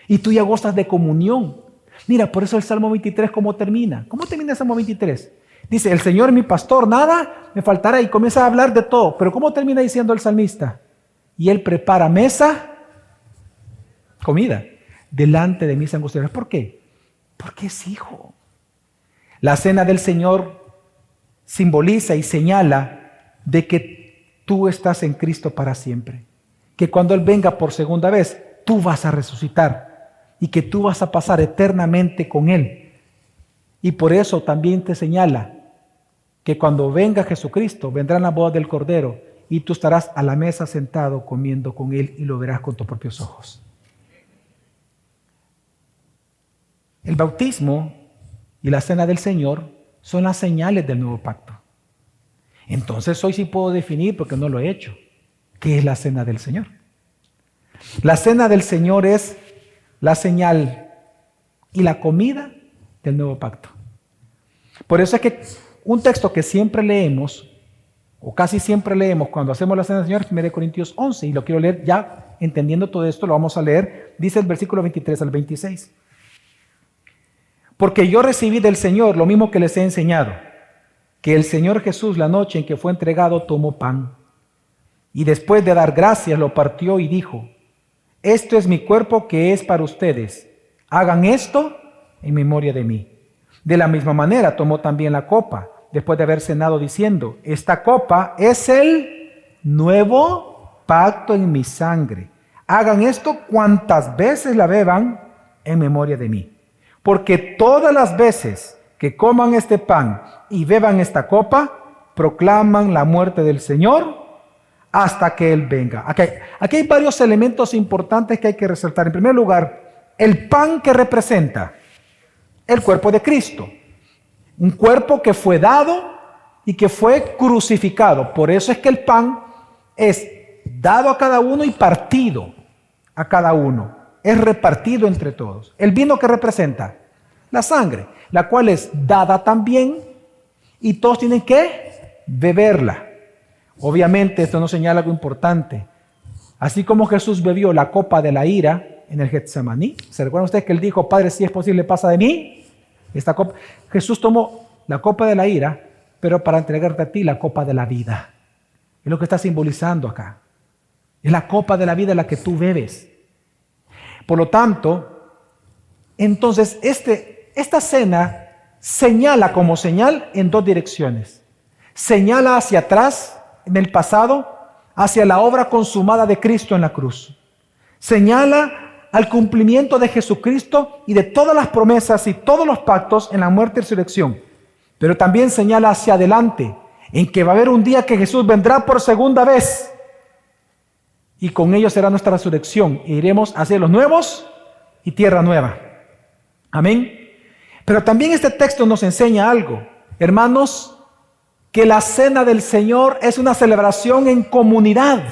y tú ya gozas de comunión. Mira, por eso el Salmo 23, ¿cómo termina? ¿Cómo termina el Salmo 23? Dice, el Señor es mi pastor, nada me faltará, y comienza a hablar de todo. Pero ¿cómo termina diciendo el salmista? Y Él prepara mesa, comida, delante de mis angustiadores. ¿Por qué? Porque es hijo. La cena del Señor simboliza y señala de que tú estás en Cristo para siempre. Que cuando Él venga por segunda vez, tú vas a resucitar y que tú vas a pasar eternamente con Él. Y por eso también te señala que cuando venga Jesucristo, vendrán las bodas del Cordero y tú estarás a la mesa sentado comiendo con Él y lo verás con tus propios ojos. El bautismo y la cena del Señor son las señales del nuevo pacto. Entonces hoy sí puedo definir, porque no lo he hecho, ¿qué es la cena del Señor? La cena del Señor es la señal y la comida del nuevo pacto. Por eso es que un texto que siempre leemos, o casi siempre leemos cuando hacemos la cena del Señor, es 1 Corintios 11, y lo quiero leer ya entendiendo todo esto, lo vamos a leer, dice el versículo 23 al 26. Porque yo recibí del Señor lo mismo que les he enseñado, que el Señor Jesús, la noche en que fue entregado, tomó pan, y después de dar gracias lo partió y dijo, esto es mi cuerpo que es para ustedes, hagan esto en memoria de mí. De la misma manera tomó también la copa, después de haber cenado, diciendo, esta copa es el nuevo pacto en mi sangre. Hagan esto cuantas veces la beban en memoria de mí. Porque todas las veces que coman este pan y beban esta copa, proclaman la muerte del Señor hasta que Él venga. Aquí hay varios elementos importantes que hay que resaltar. En primer lugar, el pan que representa el cuerpo de Cristo. Un cuerpo que fue dado y que fue crucificado. Por eso es que el pan es dado a cada uno y partido a cada uno. Es repartido entre todos. El vino que representa la sangre, la cual es dada también y todos tienen que beberla. Obviamente esto nos señala algo importante. Así como Jesús bebió la copa de la ira en el Getsemaní, ¿se recuerdan ustedes que Él dijo, Padre, si es posible, pasa de mí esta copa? Jesús tomó la copa de la ira, pero para entregarte a ti la copa de la vida. Es lo que está simbolizando acá. Es la copa de la vida la que tú bebes. Por lo tanto, entonces esta cena señala como señal en dos direcciones. Señala hacia atrás, en el pasado, hacia la obra consumada de Cristo en la cruz. Señala al cumplimiento de Jesucristo y de todas las promesas y todos los pactos en la muerte y resurrección. Pero también señala hacia adelante, en que va a haber un día que Jesús vendrá por segunda vez. Y con ello será nuestra resurrección. E iremos a cielos nuevos y tierra nueva. Amén. Pero también este texto nos enseña algo, hermanos, que la cena del Señor es una celebración en comunidad.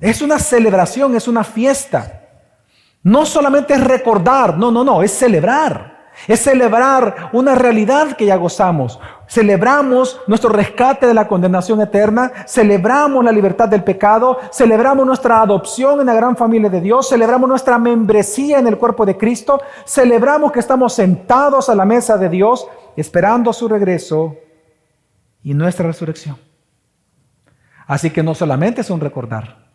Es una celebración, es una fiesta. No solamente es recordar, no, es celebrar. Es celebrar una realidad que ya gozamos. Celebramos nuestro rescate de la condenación eterna, celebramos la libertad del pecado, celebramos nuestra adopción en la gran familia de Dios, celebramos nuestra membresía en el cuerpo de Cristo, celebramos que estamos sentados a la mesa de Dios, esperando su regreso y nuestra resurrección. Así que no solamente es un recordar,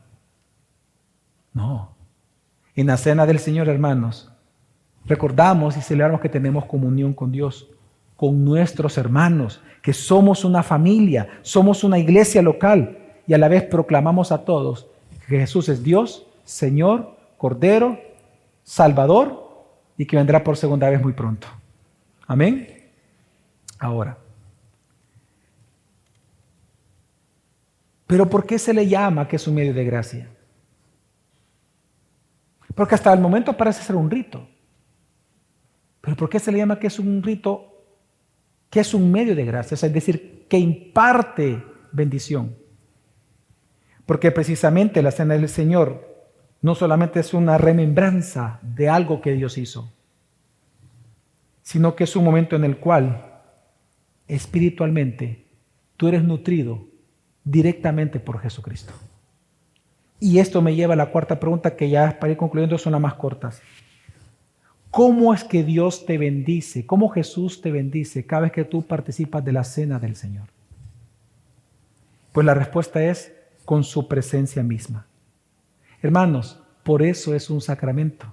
no. En la cena del Señor, hermanos, recordamos y celebramos que tenemos comunión con Dios, con nuestros hermanos, que somos una familia, somos una iglesia local y a la vez proclamamos a todos que Jesús es Dios, Señor, Cordero, Salvador y que vendrá por segunda vez muy pronto. Amén. Ahora, ¿pero por qué se le llama que es un medio de gracia? Porque hasta el momento parece ser un rito. ¿Pero por qué se le llama que es un rito, que es un medio de gracia? Es decir, que imparte bendición. Porque precisamente la cena del Señor no solamente es una remembranza de algo que Dios hizo, sino que es un momento en el cual espiritualmente tú eres nutrido directamente por Jesucristo. Y esto me lleva a la cuarta pregunta, que ya para ir concluyendo son las más cortas. ¿Cómo es que Dios te bendice? ¿Cómo Jesús te bendice cada vez que tú participas de la cena del Señor? Pues la respuesta es con su presencia misma. Hermanos, por eso es un sacramento.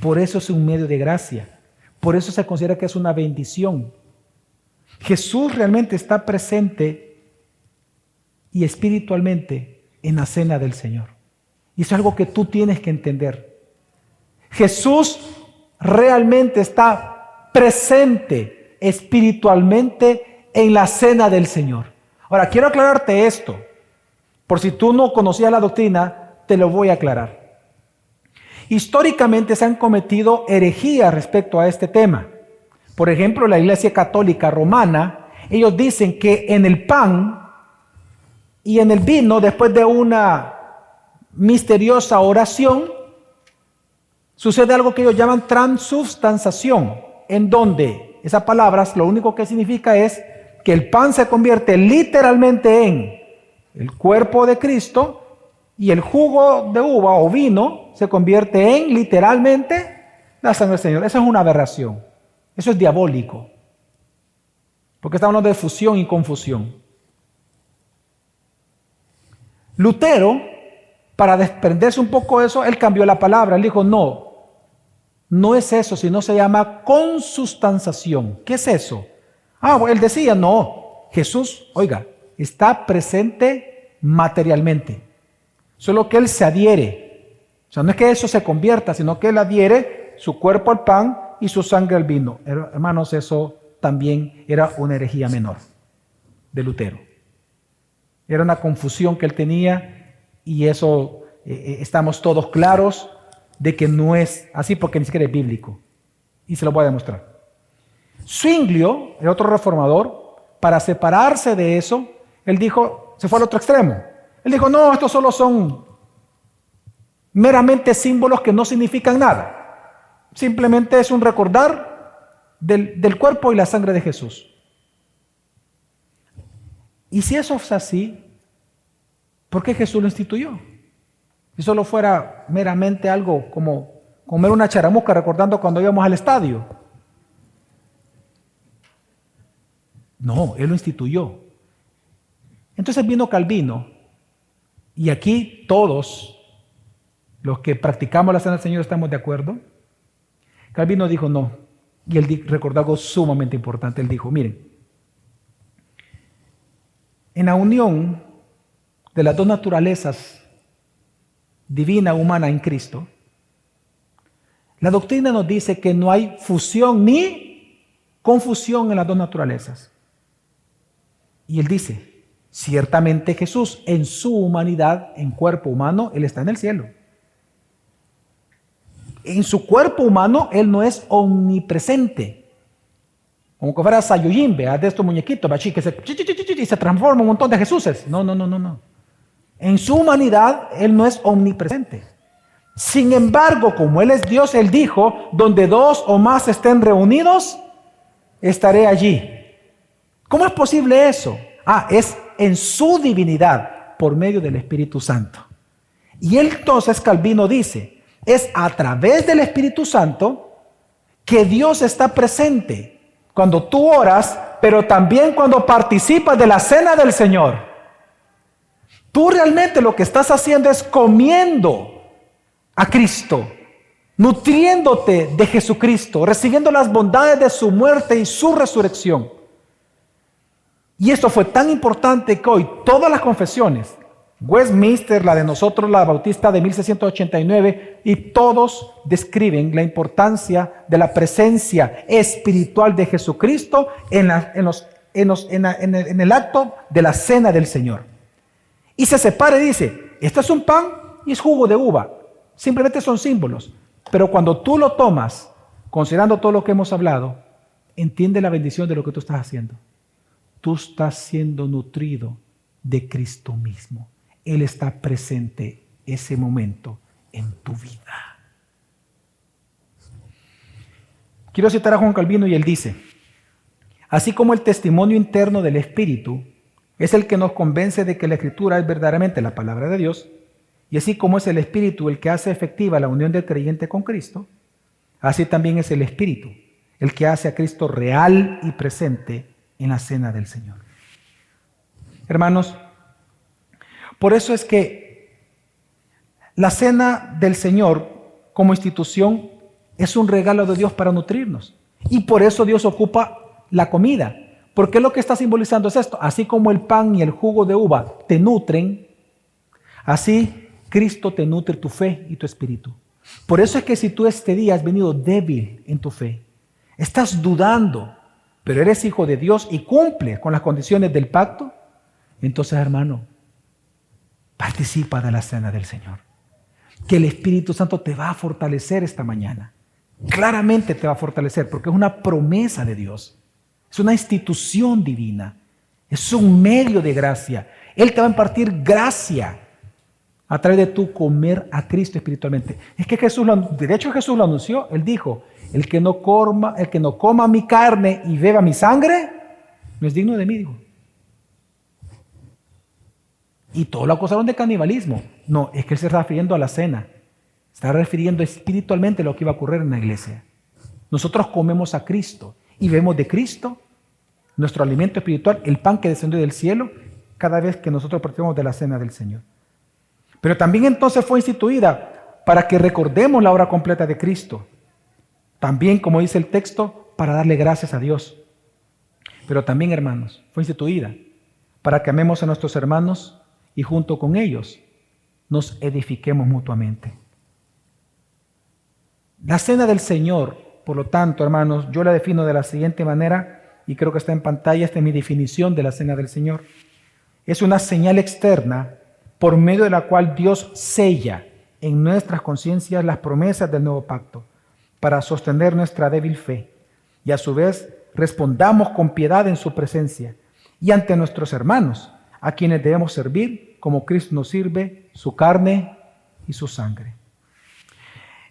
Por eso es un medio de gracia. Por eso se considera que es una bendición. Jesús realmente está presente y espiritualmente en la cena del Señor. Y eso es algo que tú tienes que entender. Jesús realmente está presente espiritualmente en la cena del Señor. Ahora, quiero aclararte esto. Por si tú no conocías la doctrina, te lo voy a aclarar. Históricamente se han cometido herejías respecto a este tema. Por ejemplo, la Iglesia Católica Romana, ellos dicen que en el pan y en el vino, después de una misteriosa oración, sucede algo que ellos llaman transubstanciación, en donde esa palabra lo único que significa es que el pan se convierte literalmente en el cuerpo de Cristo y el jugo de uva o vino se convierte en literalmente la sangre del Señor. Eso es una aberración. Eso es diabólico. Porque estamos hablando de fusión y confusión. Lutero, para desprenderse un poco de eso, él cambió la palabra. Él dijo, no es eso, sino se llama consustanciación. ¿Qué es eso? Él decía, no, Jesús, oiga, está presente materialmente. Solo que él se adhiere. O sea, no es que eso se convierta, sino que él adhiere su cuerpo al pan y su sangre al vino. Hermanos, eso también era una herejía menor de Lutero. Era una confusión que él tenía y eso estamos todos claros de que no es así porque ni siquiera es bíblico. Y se lo voy a demostrar. Zwinglio, el otro reformador, para separarse de eso, él dijo, se fue al otro extremo. Él dijo, no, estos solo son meramente símbolos que no significan nada. Simplemente es un recordar del cuerpo y la sangre de Jesús. Y si eso es así, ¿por qué Jesús lo instituyó? Si solo fuera meramente algo como comer una charamusca recordando cuando íbamos al estadio. No, Él lo instituyó. Entonces vino Calvino, y aquí todos los que practicamos la cena del Señor estamos de acuerdo. Calvino dijo no, y él recordó algo sumamente importante. Él dijo, miren, en la unión de las dos naturalezas, divina e humana en Cristo, la doctrina nos dice que no hay fusión ni confusión en las dos naturalezas. Y él dice, ciertamente Jesús en su humanidad, en cuerpo humano, Él está en el cielo. En su cuerpo humano, Él no es omnipresente. Como que fuera Sayujin, de estos muñequitos, que se transforma un montón de Jesuses. No. En su humanidad, Él no es omnipresente. Sin embargo, como Él es Dios, Él dijo, donde dos o más estén reunidos, estaré allí. ¿Cómo es posible eso? Es en su divinidad, por medio del Espíritu Santo. Y entonces Calvino dice, es a través del Espíritu Santo que Dios está presente cuando tú oras, pero también cuando participas de la cena del Señor. Tú realmente lo que estás haciendo es comiendo a Cristo, nutriéndote de Jesucristo, recibiendo las bondades de su muerte y su resurrección. Y esto fue tan importante que hoy todas las confesiones, Westminster, la de nosotros, la bautista de 1689, y todos describen la importancia de la presencia espiritual de Jesucristo en el acto de la cena del Señor. Y se separa y dice, este es un pan y es jugo de uva. Simplemente son símbolos. Pero cuando tú lo tomas, considerando todo lo que hemos hablado, entiende la bendición de lo que tú estás haciendo. Tú estás siendo nutrido de Cristo mismo. Él está presente ese momento en tu vida. Quiero citar a Juan Calvino y él dice: así como el testimonio interno del Espíritu es el que nos convence de que la Escritura es verdaderamente la palabra de Dios, y así como es el Espíritu el que hace efectiva la unión del creyente con Cristo, así también es el Espíritu el que hace a Cristo real y presente en la cena del Señor. Hermanos, por eso es que la cena del Señor como institución es un regalo de Dios para nutrirnos. Y por eso Dios ocupa la comida. Porque lo que está simbolizando es esto: así como el pan y el jugo de uva te nutren, así Cristo te nutre tu fe y tu espíritu. Por eso es que si tú este día has venido débil en tu fe, estás dudando, pero eres hijo de Dios y cumples con las condiciones del pacto, entonces, hermano, participa de la cena del Señor. Que el Espíritu Santo te va a fortalecer esta mañana. Claramente te va a fortalecer porque es una promesa de Dios. Es una institución divina. Es un medio de gracia. Él te va a impartir gracia a través de tu comer a Cristo espiritualmente. Es que Jesús lo anunció. Él dijo: el que no coma mi carne y beba mi sangre, no es digno de mí, dijo. Y todos lo acusaron de canibalismo. No, es que él se está refiriendo a la cena. Se está refiriendo espiritualmente a lo que iba a ocurrir en la iglesia. Nosotros comemos a Cristo y bebemos de Cristo, nuestro alimento espiritual, el pan que descendió del cielo, cada vez que nosotros participamos de la cena del Señor. Pero también entonces fue instituida para que recordemos la obra completa de Cristo. También, como dice el texto, para darle gracias a Dios. Pero también, hermanos, fue instituida para que amemos a nuestros hermanos y junto con ellos nos edifiquemos mutuamente. La cena del Señor, por lo tanto, hermanos, yo la defino de la siguiente manera, y creo que está en pantalla. Esta es mi definición de la cena del Señor. Es una señal externa por medio de la cual Dios sella en nuestras conciencias las promesas del nuevo pacto para sostener nuestra débil fe y a su vez respondamos con piedad en su presencia y ante nuestros hermanos, a quienes debemos servir como Cristo nos sirve su carne y su sangre.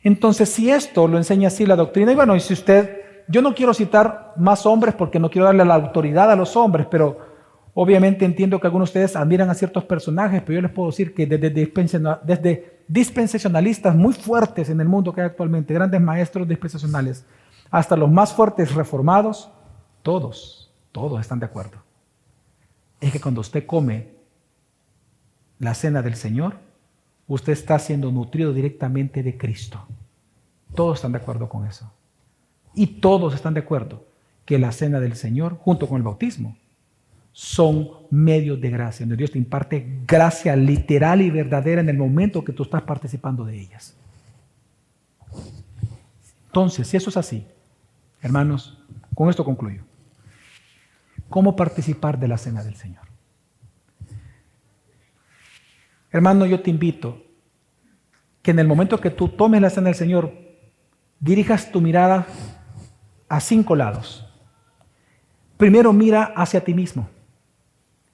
Entonces, si esto lo enseña así la doctrina, y bueno, y si yo no quiero citar más hombres porque no quiero darle la autoridad a los hombres, pero obviamente entiendo que algunos de ustedes admiran a ciertos personajes, pero yo les puedo decir que desde dispensacionalistas muy fuertes en el mundo que hay actualmente, grandes maestros dispensacionales, hasta los más fuertes reformados, todos están de acuerdo. Es que cuando usted come la cena del Señor, usted está siendo nutrido directamente de Cristo. Todos están de acuerdo con eso. Y todos están de acuerdo que la cena del Señor, junto con el bautismo, son medios de gracia, donde Dios te imparte gracia literal y verdadera en el momento que tú estás participando de ellas. Entonces, si eso es así, hermanos, con esto concluyo. ¿Cómo participar de la cena del Señor? Hermano, yo te invito que en el momento que tú tomes la cena del Señor, dirijas tu mirada a 5 lados. Primero, mira hacia ti mismo.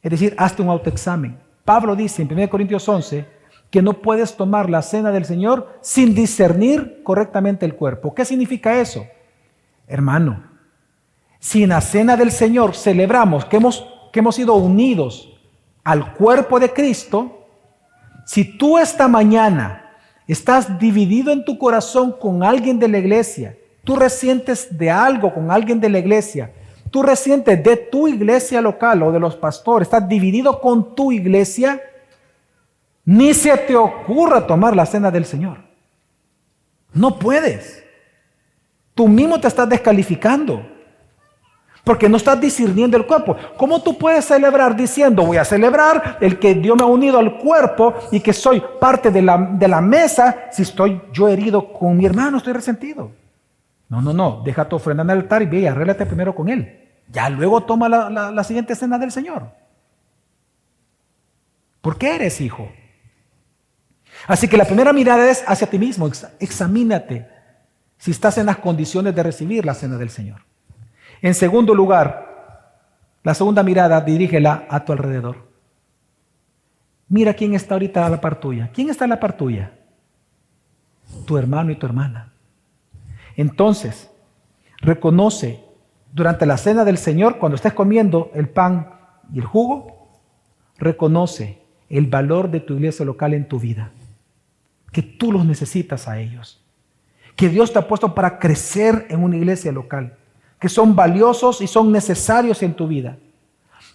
Es decir, hazte un autoexamen. Pablo dice en 1 Corintios 11 que no puedes tomar la cena del Señor sin discernir correctamente el cuerpo. ¿Qué significa eso? Hermano, si en la cena del Señor celebramos que hemos sido unidos al cuerpo de Cristo, si tú esta mañana estás dividido en tu corazón con alguien de la iglesia, tú resientes de algo con alguien de la iglesia, tú resientes de tu iglesia local o de los pastores, estás dividido con tu iglesia, ni se te ocurra tomar la cena del Señor. No puedes. Tú mismo te estás descalificando. Porque no estás discerniendo el cuerpo. ¿Cómo tú puedes celebrar diciendo, voy a celebrar el que Dios me ha unido al cuerpo y que soy parte de la mesa, si estoy yo herido con mi hermano, estoy resentido? No. Deja tu ofrenda en el altar y ve y arréglate primero con él. Ya luego toma la siguiente cena del Señor. ¿Por qué eres hijo? Así que la primera mirada es hacia ti mismo. Examínate si estás en las condiciones de recibir la cena del Señor. En segundo lugar, la segunda mirada dirígela a tu alrededor. Mira quién está ahorita a la par tuya. ¿Quién está a la par tuya? Tu hermano y tu hermana. Entonces, Reconoce durante la cena del Señor, cuando estés comiendo el pan y el jugo, reconoce el valor de tu iglesia local en tu vida, que tú los necesitas a ellos, que Dios te ha puesto para crecer en una iglesia local, que son valiosos y son necesarios en tu vida.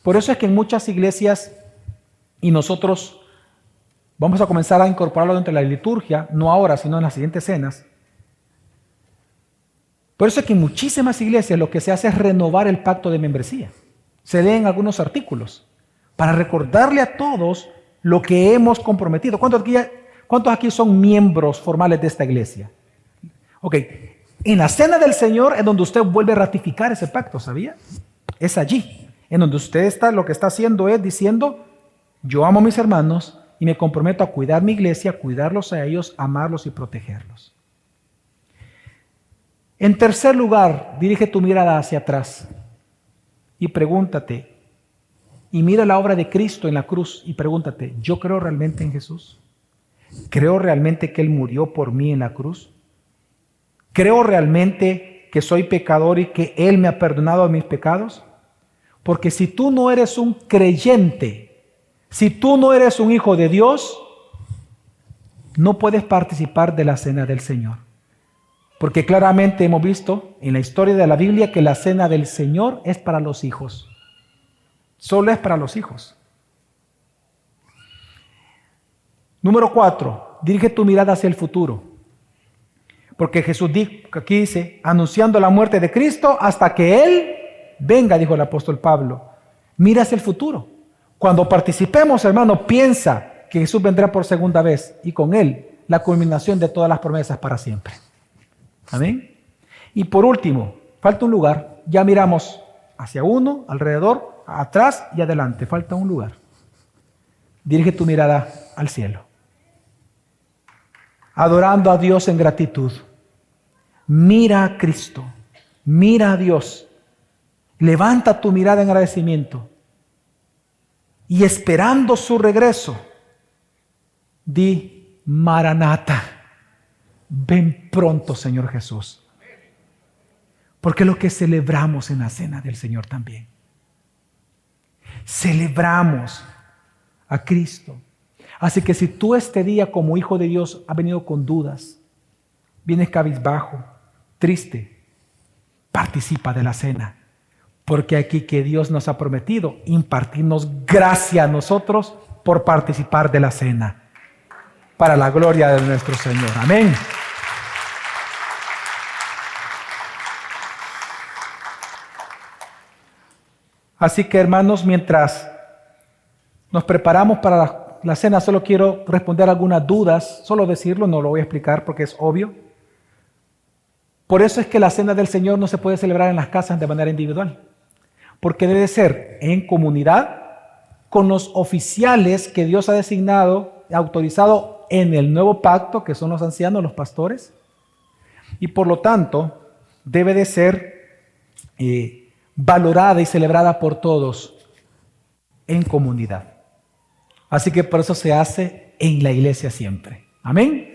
Por eso es que en muchas iglesias, y nosotros vamos a comenzar a incorporarlo dentro de la liturgia, no ahora, sino en las siguientes cenas. Por eso es que en muchísimas iglesias lo que se hace es renovar el pacto de membresía. Se leen algunos artículos para recordarle a todos lo que hemos comprometido. ¿Cuántos aquí son miembros formales de esta iglesia? Ok, en la cena del Señor es donde usted vuelve a ratificar ese pacto, ¿sabía? Es allí, en donde usted está, lo que está haciendo es diciendo, yo amo a mis hermanos y me comprometo a cuidar mi iglesia, cuidarlos a ellos, amarlos y protegerlos. En tercer lugar, dirige tu mirada hacia atrás y pregúntate, y mira la obra de Cristo en la cruz y pregúntate, ¿yo creo realmente en Jesús? ¿Creo realmente que Él murió por mí en la cruz? ¿Creo realmente que soy pecador y que Él me ha perdonado mis pecados? Porque si tú no eres un creyente, si tú no eres un hijo de Dios, no puedes participar de la cena del Señor. Porque claramente hemos visto en la historia de la Biblia que la cena del Señor es para los hijos. Solo es para los hijos. Número 4, dirige tu mirada hacia el futuro. Porque Jesús aquí dice, anunciando la muerte de Cristo hasta que Él venga, dijo el apóstol Pablo. Mira hacia el futuro. Cuando participemos, hermano, piensa que Jesús vendrá por segunda vez y con Él la culminación de todas las promesas para siempre. Amén. Y por último, falta un lugar. Ya miramos hacia uno, alrededor, atrás y adelante. Falta un lugar. Dirige tu mirada al cielo. Adorando a Dios en gratitud. Mira a Cristo. Mira a Dios. Levanta tu mirada en agradecimiento. Y esperando su regreso, di, Maranata. Ven pronto, Señor Jesús. Porque es lo que celebramos en la cena del Señor también. Celebramos a Cristo. Así que si tú este día como hijo de Dios has venido con dudas, vienes cabizbajo, triste, participa de la cena. Porque aquí que Dios nos ha prometido impartirnos gracia a nosotros por participar de la cena. Para la gloria de nuestro Señor. Amén. Así que, hermanos, mientras nos preparamos para la cena, solo quiero responder algunas dudas, solo decirlo, no lo voy a explicar porque es obvio. Por eso es que la cena del Señor no se puede celebrar en las casas de manera individual, porque debe ser en comunidad con los oficiales que Dios ha designado, autorizado en el nuevo pacto, que son los ancianos, los pastores, y por lo tanto debe de ser valorada y celebrada por todos en comunidad. Así que por eso se hace en la iglesia siempre. Amén.